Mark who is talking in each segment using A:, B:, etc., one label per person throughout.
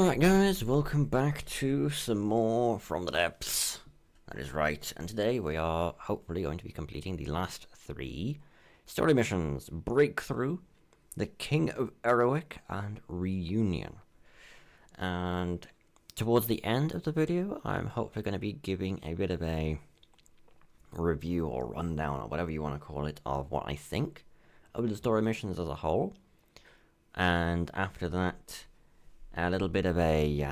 A: Alright guys, welcome back to some more From the Depths. That is right, and today we are hopefully going to be completing the last 3 story missions. Breakthrough, the King of Eroic, and Reunion. And towards the end of the video, I'm hopefully going to be giving a bit of a review or rundown, or whatever you want to call it, of what I think of the story missions as a whole. And after that, a little bit of a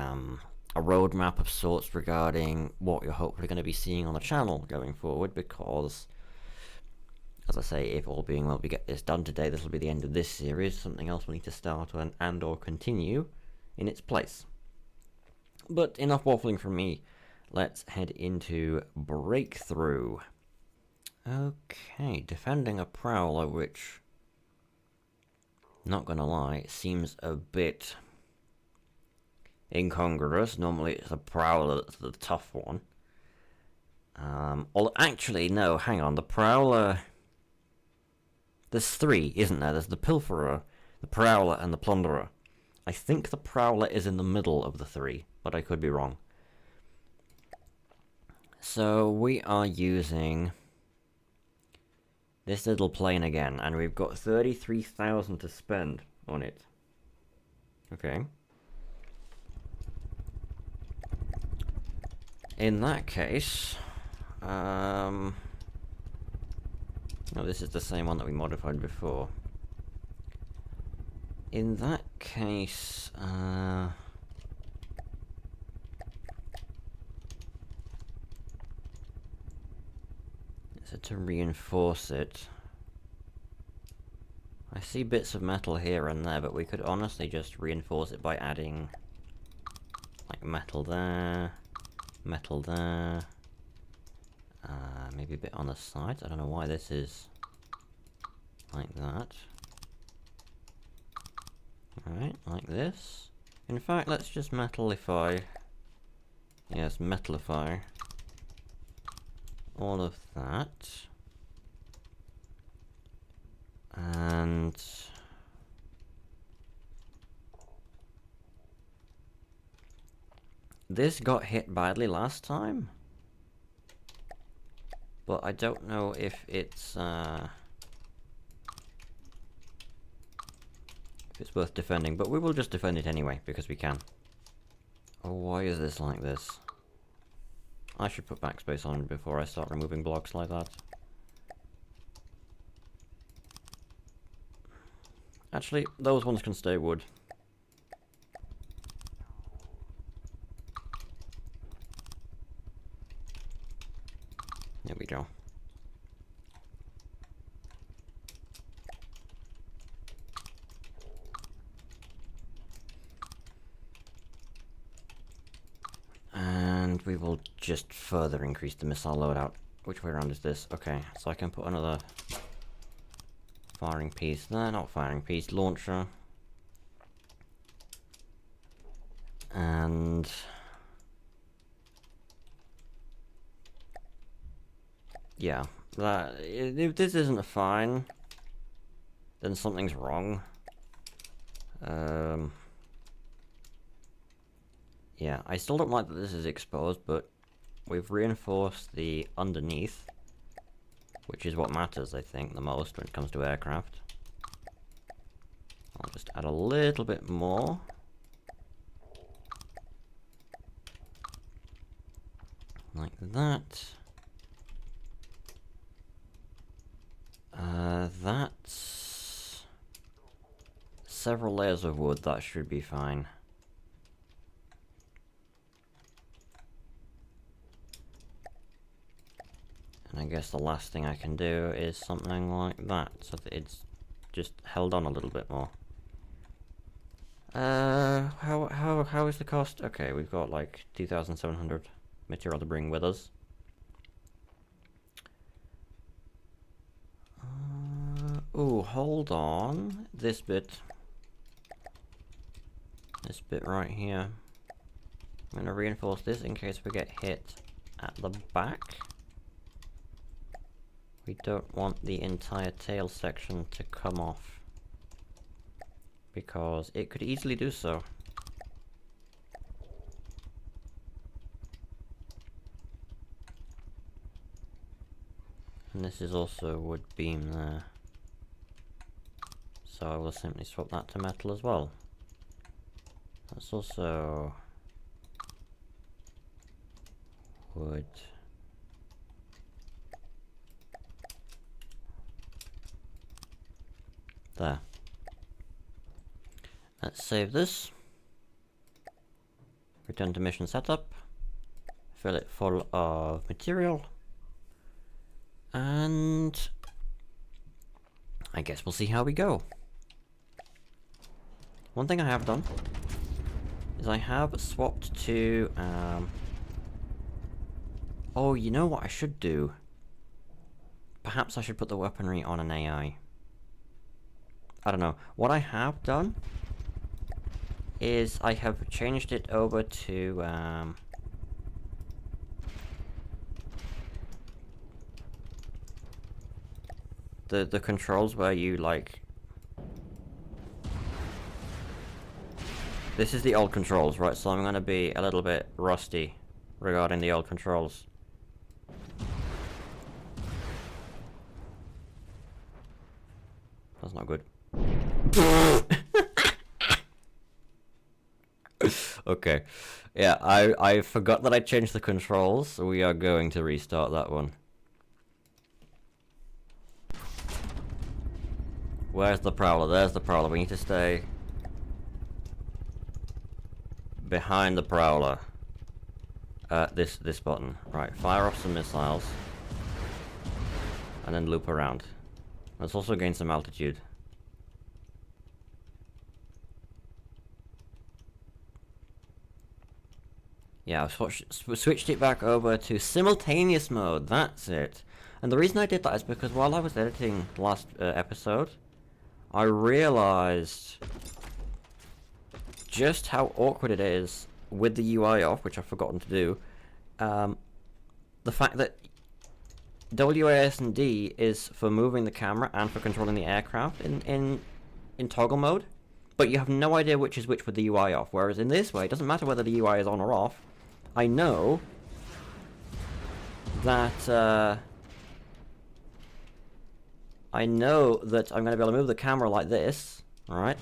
A: roadmap of sorts regarding what you're hopefully going to be seeing on the channel going forward, because, as I say, if all being well we get this done today, this will be the end of this series. Something else will need to start and or continue in its place. But enough waffling from me. Let's head into Breakthrough. Okay, defending a Prowler, which, not gonna lie, seems a bit incongruous. Normally it's the Prowler that's the tough one. Actually, no, hang on. The Prowler... There's 3, isn't there? There's the Pilferer, the Prowler, and the Plunderer. I think the Prowler is in the middle of the 3, but I could be wrong. So we are using this little plane again, and we've got 33,000 to spend on it. Okay. In that case, no, this is the same one that we modified before. In that case, so to reinforce it, I see bits of metal here and there, but we could honestly just reinforce it by adding, like, metal there, maybe a bit on the sides. I don't know why this is like that. Alright, like this. In fact, let's just metallify. Yes, metallify all of that. And this got hit badly last time, but I don't know if it's worth defending, but we will just defend it anyway, because we can. Oh, why is this like this? I should put backspace on before I start removing blocks like that. Actually, those ones can stay wood. There we go. And we will just further increase the missile loadout. Which way around is this? Okay, so I can put another firing piece there, not firing piece, launcher. And yeah, if this isn't fine, then something's wrong. Yeah, I still don't like that this is exposed, but we've reinforced the underneath, which is what matters, I think, the most when it comes to aircraft. I'll just add a little bit more. Like that. That's several layers of wood, that should be fine. And I guess the last thing I can do is something like that, so that it's just held on a little bit more. How is the cost? Okay, we've got like 2,700 material to bring with us. Oh, hold on. This bit right here. I'm gonna reinforce this in case we get hit at the back. We don't want the entire tail section to come off, because it could easily do so. And this is also wood beam there. So I will simply swap that to metal as well. That's also wood. There. Let's save this. Return to mission setup. Fill it full of material. And I guess we'll see how we go. One thing I have done is I have swapped to oh, you know what I should do? Perhaps I should put the weaponry on an AI. I don't know. What I have done is I have changed it over to the controls where you like. This is the old controls, right? So I'm gonna be a little bit rusty regarding the old controls. That's not good. Okay. Yeah, I forgot that I changed the controls, so we are going to restart that one. Where's the prowler? There's the prowler. We need to stay behind the prowler. This button. Right, fire off some missiles. And then loop around. Let's also gain some altitude. Yeah, I've switched it back over to simultaneous mode. That's it. And the reason I did that is because while I was editing the last episode, I realized just how awkward it is with the UI off, which I've forgotten to do. The fact that WASD is for moving the camera and for controlling the aircraft in toggle mode, but you have no idea which is which with the UI off. Whereas in this way, it doesn't matter whether the UI is on or off. I know that I'm going to be able to move the camera like this, alright,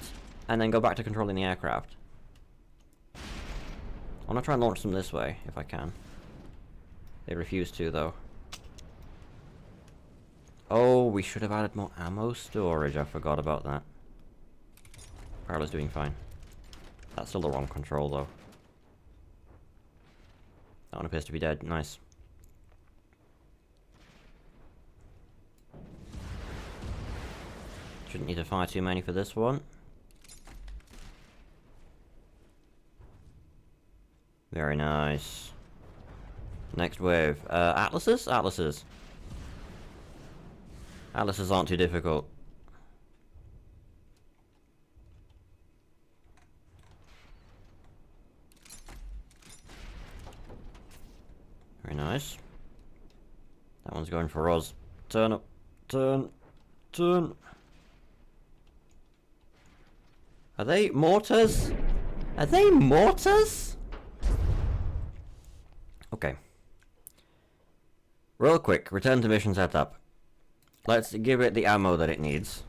A: and then go back to controlling the aircraft. I'm gonna try and launch them this way, if I can. They refuse to, though. Oh, we should have added more ammo storage. I forgot about that. Parallel's doing fine. That's still the wrong control, though. That one appears to be dead. Nice. Shouldn't need to fire too many for this one. Very nice. Next wave. Atlases? Atlases. Atlases aren't too difficult. Very nice. That one's going for us. Turn up. Turn. Turn. Are they mortars? Are they mortars? Okay. Real quick, return to mission setup. Let's give it the ammo that it needs.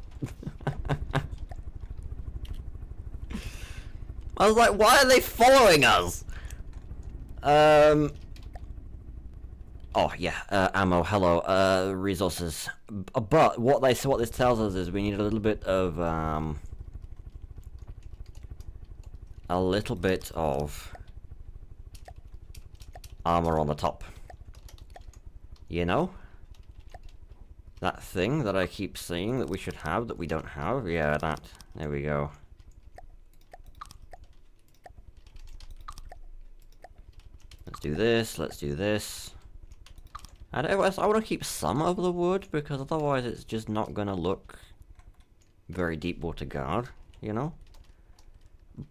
A: I was like, why are they following us? Oh yeah, ammo. Hello. Resources. But what this tells us is we need a little bit of armor on the top. You know? That thing that I keep saying that we should have that we don't have? Yeah, that. There we go. Let's do this, let's do this. I want to keep some of the wood, because otherwise it's just not going to look very deep water guard, you know?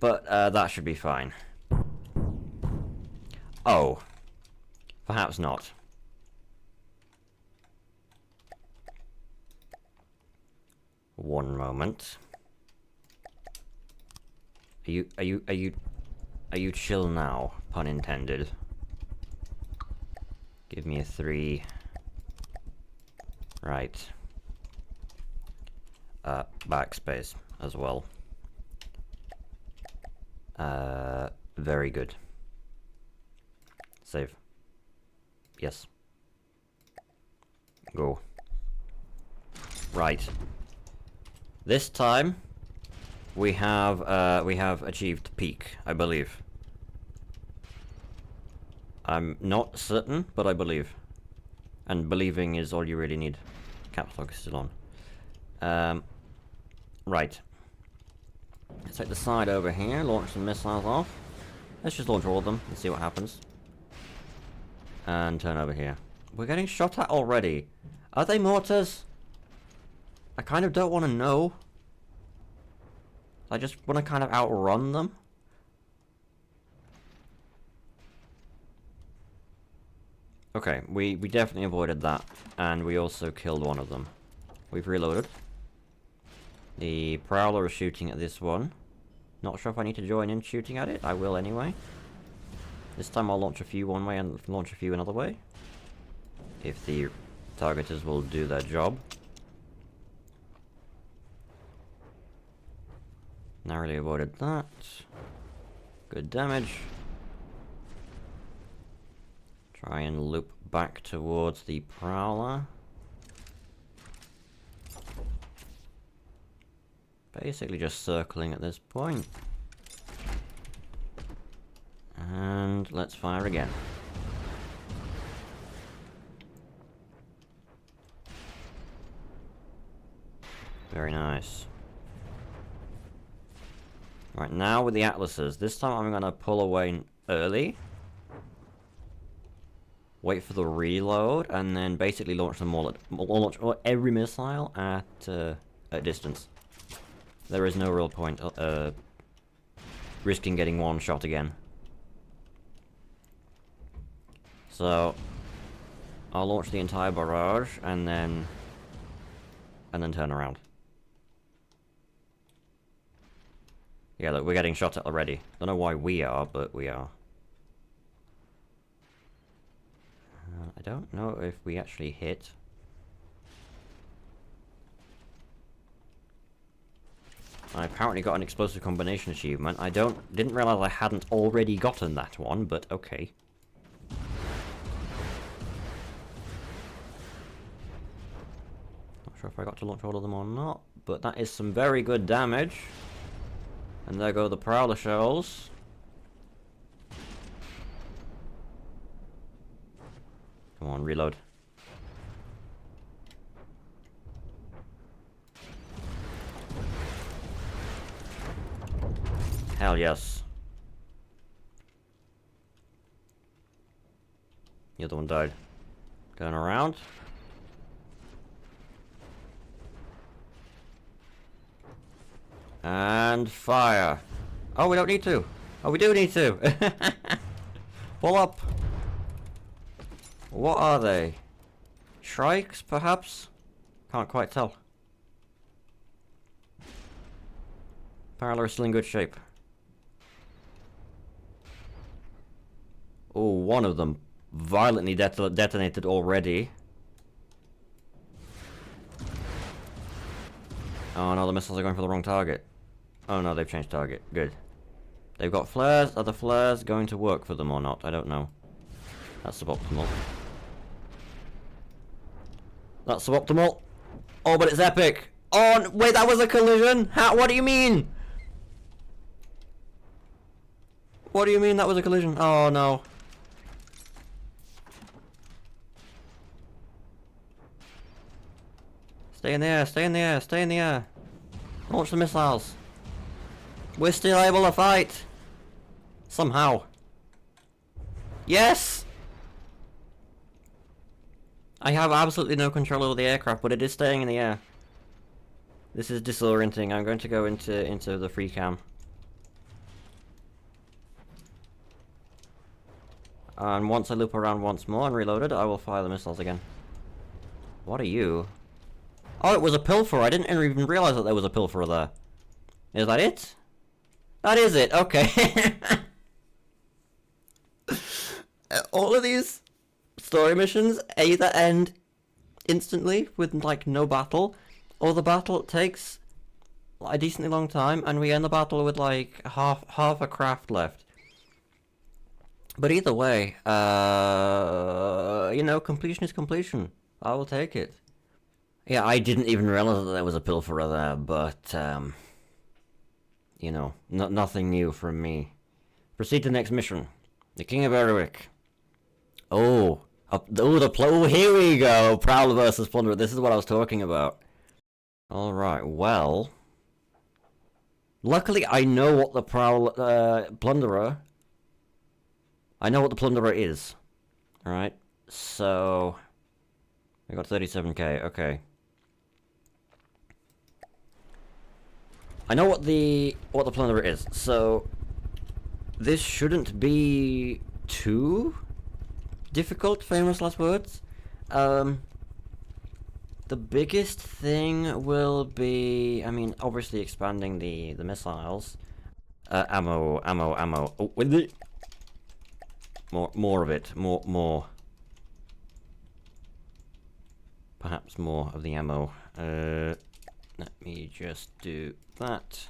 A: But that should be fine. Oh. Perhaps not. One moment. Are you chill now? Pun intended. Give me a 3. Right. Backspace as well. Very good. Save. Yes. Go. Right. This time we have achieved peak, I believe. I'm not certain, but I believe. And believing is all you really need. Caps lock is still on. Right. Let's take the side over here, launch some missiles off. Let's just launch all of them and see what happens. And turn over here. We're getting shot at already. Are they mortars? I kind of don't want to know. I just want to kind of outrun them. Okay, we definitely avoided that. And we also killed one of them. We've reloaded. The Prowler is shooting at this one. Not sure if I need to join in shooting at it. I will anyway. This time I'll launch a few one way and launch a few another way. If the targeters will do their job. Narrowly avoided that. Good damage. Try and loop back towards the Prowler. Basically just circling at this point. And let's fire again. Very nice. Right, now with the Atlases. This time I'm gonna pull away early. Wait for the reload, and then basically launch them all launch every missile at distance. There is no real point risking getting one shot again. So I'll launch the entire barrage and then turn around. Yeah, look, we're getting shot at already. Don't know why we are, but we are. I don't know if we actually hit. I apparently got an explosive combination achievement. Didn't realize I hadn't already gotten that one, but okay. Not sure if I got to launch all of them or not, but that is some very good damage. And there go the Prowler shells. Come on, reload. Hell yes. The other one died. Going around. And fire. Oh, we don't need to. Oh, we do need to. Pull up. What are they? Shrikes, perhaps? Can't quite tell. Parallel is still in good shape. Oh, one of them violently detonated already. Oh no, the missiles are going for the wrong target. Oh no, they've changed target. Good. They've got flares. Are the flares going to work for them or not? I don't know. That's suboptimal. That's suboptimal. Oh, but it's epic. Oh, wait, that was a collision? How? What do you mean? What do you mean that was a collision? Oh no. Stay in the air, stay in the air, stay in the air. Launch the missiles. We're still able to fight. Somehow. Yes! I have absolutely no control over the aircraft, but it is staying in the air. This is disorienting. I'm going to go into the free cam. And once I loop around once more and reload it, I will fire the missiles again. What are you? Oh, it was a pilferer. I didn't even realize that there was a pilferer there. Is that it? That is it. Okay. All of these story missions either end instantly with like no battle, or the battle takes a decently long time and we end the battle with like half a craft left. But either way, you know, completion is completion. I will take it. Yeah, I didn't even realize that there was a pilferer there, but you know, nothing new from me. Proceed to the next mission. The King of Erwick. Oh, here we go. Prowler versus Plunderer. This is what I was talking about. Alright, well. Luckily, I know what the Plunderer. I know what the Plunderer is. Alright, so. I got 37k, okay. I know what the Plunderer is, so. This shouldn't be too difficult, famous last words. The biggest thing will be, I mean, obviously expanding the missiles. Ammo. Oh, with it. More of it. More. Perhaps more of the ammo. Let me just do that.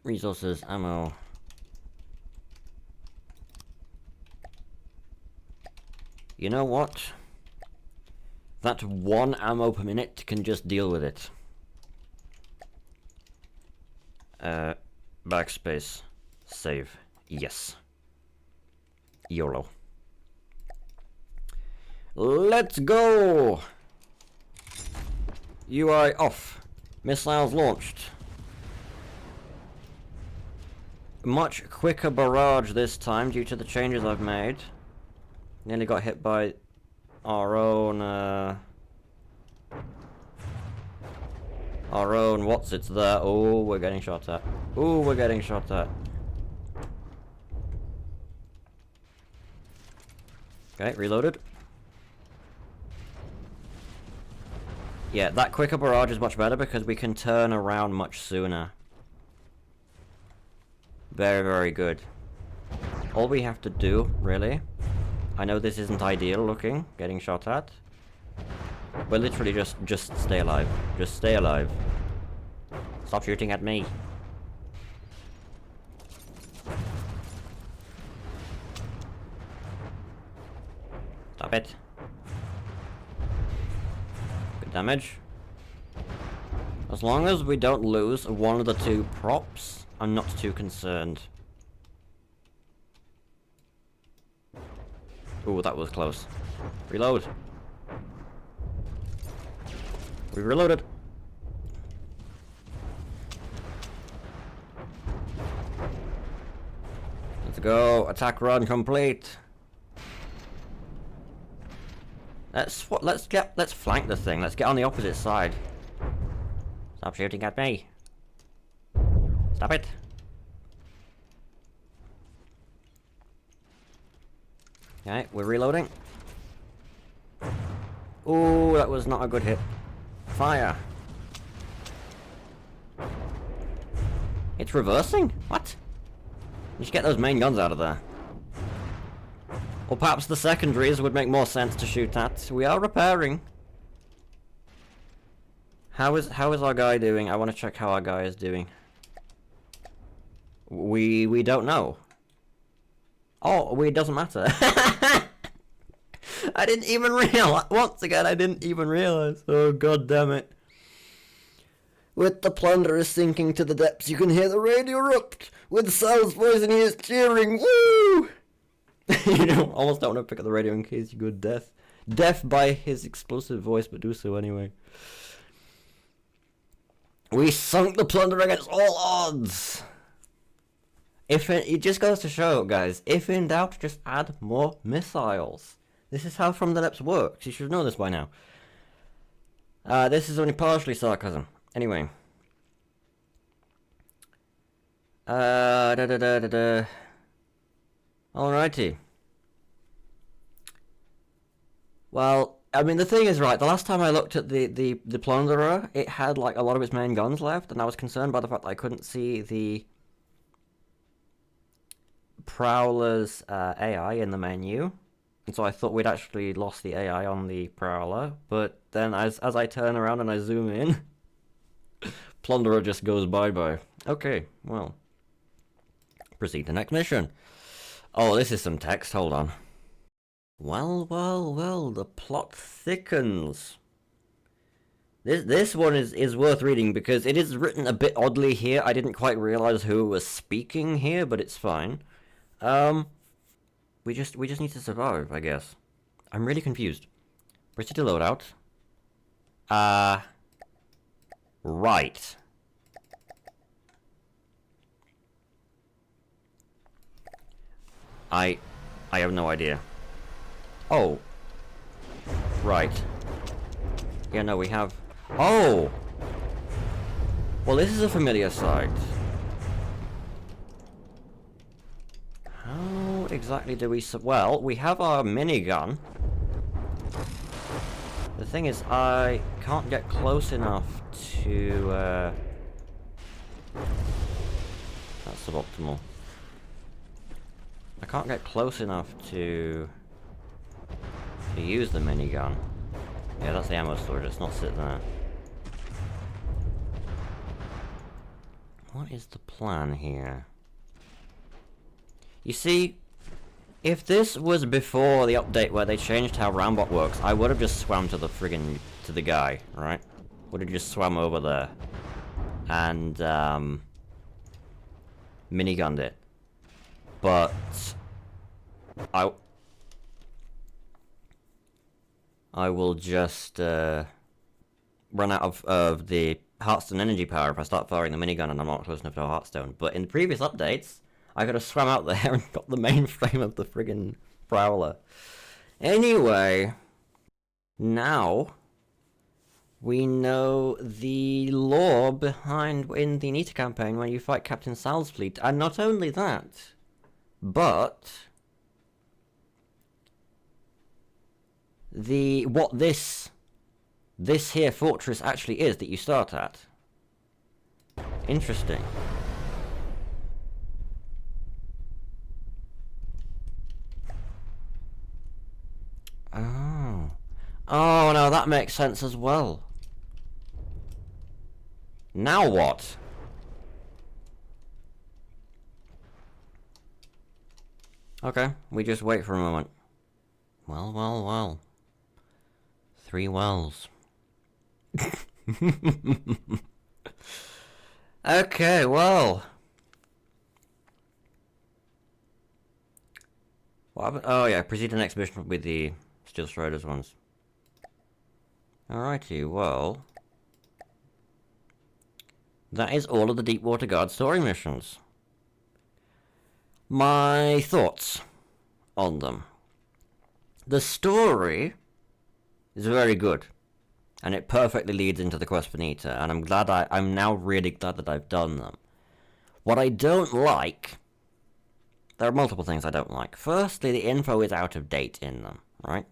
A: Resources, ammo. You know what? That 1 ammo per minute can just deal with it. Backspace. Save. Yes. YOLO. Let's go! UI off. Missiles launched. Much quicker barrage this time due to the changes I've made. Nearly got hit by our own what's it's there. Oh, we're getting shot at. Oh, we're getting shot at. Okay, reloaded. Yeah, that quicker barrage is much better because we can turn around much sooner. Very, very good. All we have to do, really, I know this isn't ideal looking, getting shot at. But literally just stay alive. Just stay alive. Stop shooting at me. Stop it. Good damage. As long as we don't lose one of the 2 props, I'm not too concerned. Ooh, that was close. Reload. We reloaded. Let's go. Attack run complete. Let's flank the thing. Let's get on the opposite side. Stop shooting at me. Stop it. Okay, we're reloading. Ooh, that was not a good hit. Fire. It's reversing? What? You should get those main guns out of there. Or perhaps the secondaries would make more sense to shoot at. We are repairing. How is our guy doing? I want to check how our guy is doing. We don't know. Oh, it doesn't matter. I didn't even realize. Once again, I didn't even realize. Oh, god damn it. With the Plunderer sinking to the depths, you can hear the radio erupt. With Sal's voice and he is cheering. Woo! You know, almost don't want to pick up the radio in case you go deaf. Deaf by his explosive voice, but do so anyway. We sunk the Plunderer against all odds. It just goes to show, guys, if in doubt, just add more missiles. This is how From the Depths works. You should know this by now. This is only partially sarcasm. Anyway. Alrighty. Well, I mean, the thing is, right, the last time I looked at the Plunderer, it had, like, a lot of its main guns left, and I was concerned by the fact that I couldn't see the Prowler's AI in the menu. And so I thought we'd actually lost the AI on the Prowler, but then as I turn around and I zoom in, Plunderer just goes bye-bye. Okay, well. Proceed to next mission. Oh, this is some text, hold on. Well, well, well, the plot thickens. This one is worth reading because it is written a bit oddly here. I didn't quite realize who was speaking here, but it's fine. We just need to survive, I guess. I'm really confused. Proceed to loadout. Right. I have no idea. Oh. Right. Yeah, no, we have... Oh! Well, this is a familiar sight. How exactly do we... Well, we have our minigun. The thing is, I can't get close enough to... That's suboptimal. I can't get close enough to use the minigun. Yeah, that's the ammo storage, let's not sit there. What is the plan here? You see, if this was before the update where they changed how Rambot works, I would have just swam to the friggin' to the guy, right? Would have just swam over there and minigunned it. But I will just run out of the Heartstone energy power if I start firing the minigun and I'm not close enough to a Heartstone. But in the previous updates, I could have swam out there and got the mainframe of the friggin' Prowler. Anyway, now we know the lore behind in the Nita campaign when you fight Captain Sal's fleet, and not only that, but what this here fortress actually is that you start at. Interesting. Oh. Oh, no, that makes sense as well. Now what? Okay, we just wait for a moment. Well, well, well. 3 wells. Okay, well. What happened? Oh yeah, proceed to the next mission with the Steel Striders ones. Alrighty, well. That is all of the Deepwater Guard story missions. My thoughts on them. The story is very good, and it perfectly leads into the quest for Nita, and I'm now really glad that I've done them. What I don't like, there are multiple things I don't like. Firstly, the info is out of date in them, right?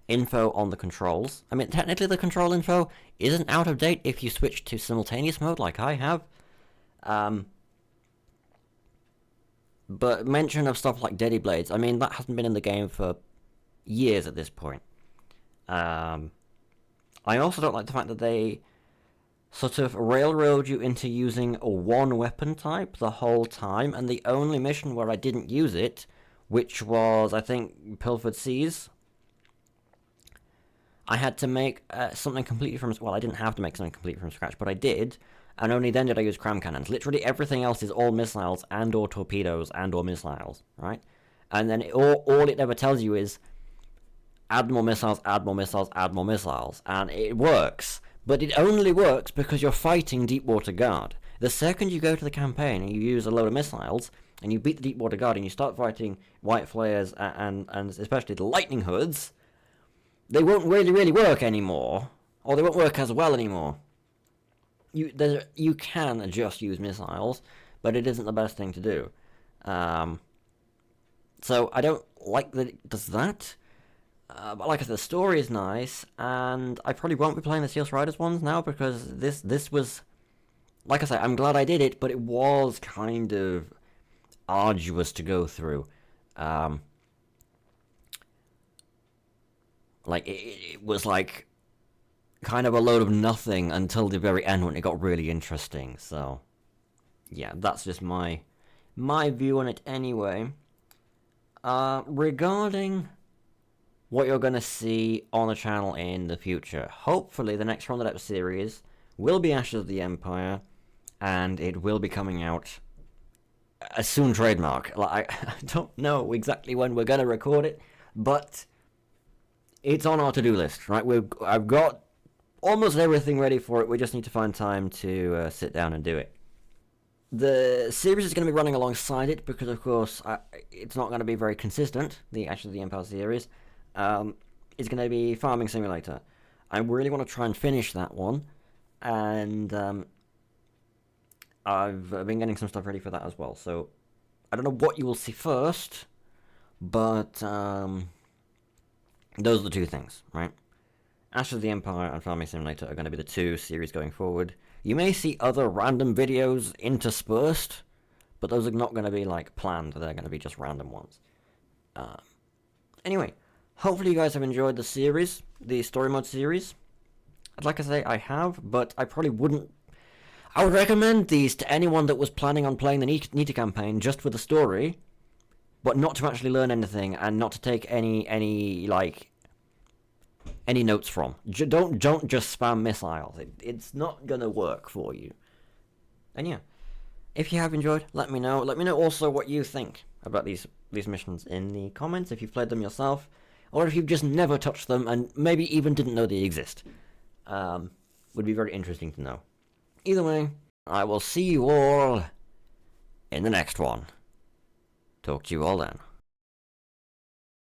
A: Info on the controls. I mean, technically the control info isn't out of date if you switch to simultaneous mode like I have. But mention of stuff like Deadly Blades, I mean, that hasn't been in the game for years at this point. I also don't like the fact that they sort of railroad you into using a one weapon type the whole time, and the only mission where I didn't use it, which was, I think, Pilfered Seas, I had to make something completely from... Well, I didn't have to make something completely from scratch, but I did, and only then did I use cram cannons. Literally everything else is all missiles and or torpedoes and or missiles, right? And then all it ever tells you is add more missiles, add more missiles, add more missiles, and it works. But it only works because you're fighting Deepwater Guard. The second you go to the campaign and you use a load of missiles, and you beat the Deepwater Guard and you start fighting White Flares and especially the Lightning Hoods, they won't really work anymore. Or they won't work as well anymore. You can just use missiles, but it isn't the best thing to do. So I don't like that it does that. But like I said, the story is nice, and I probably won't be playing the Steel Riders ones now, because this was... Like I said, I'm glad I did it, but it was kind of arduous to go through. Like, it was like kind of a load of nothing until the very end when it got really interesting. So, yeah, that's just my view on it anyway. Regarding what you're going to see on the channel in the future, hopefully the next From the Depths series will be Ashes of the Empire, and it will be coming out a soon trademark. Like, I don't know exactly when we're going to record it, but it's on our to-do list, right? I've got almost everything ready for it. We just need to find time to sit down and do it. The series is going to be running alongside it because, of course, it's not going to be very consistent, the Ashes of the Empire series. It's going to be Farming Simulator. I really want to try and finish that one, and I've been getting some stuff ready for that as well. So, I don't know what you will see first, but those are the two things, right? Ashes of the Empire and Farming Simulator are going to be the two series going forward. You may see other random videos interspersed, but those are not going to be, like, planned. They're going to be just random ones. Anyway, hopefully you guys have enjoyed the series, the story mode series. I'd like to say I have, but I probably wouldn't. I would recommend these to anyone that was planning on playing the Nita campaign just for the story, but not to actually learn anything and not to take any notes from. Don't just spam missiles. It's not gonna work for you. And yeah, if you have enjoyed, let me know. Let me know also what you think about these missions in the comments, if you've played them yourself, or if you've just never touched them and maybe even didn't know they exist. Would be very interesting to know. Either way, I will see you all in the next one. Talk to you all then.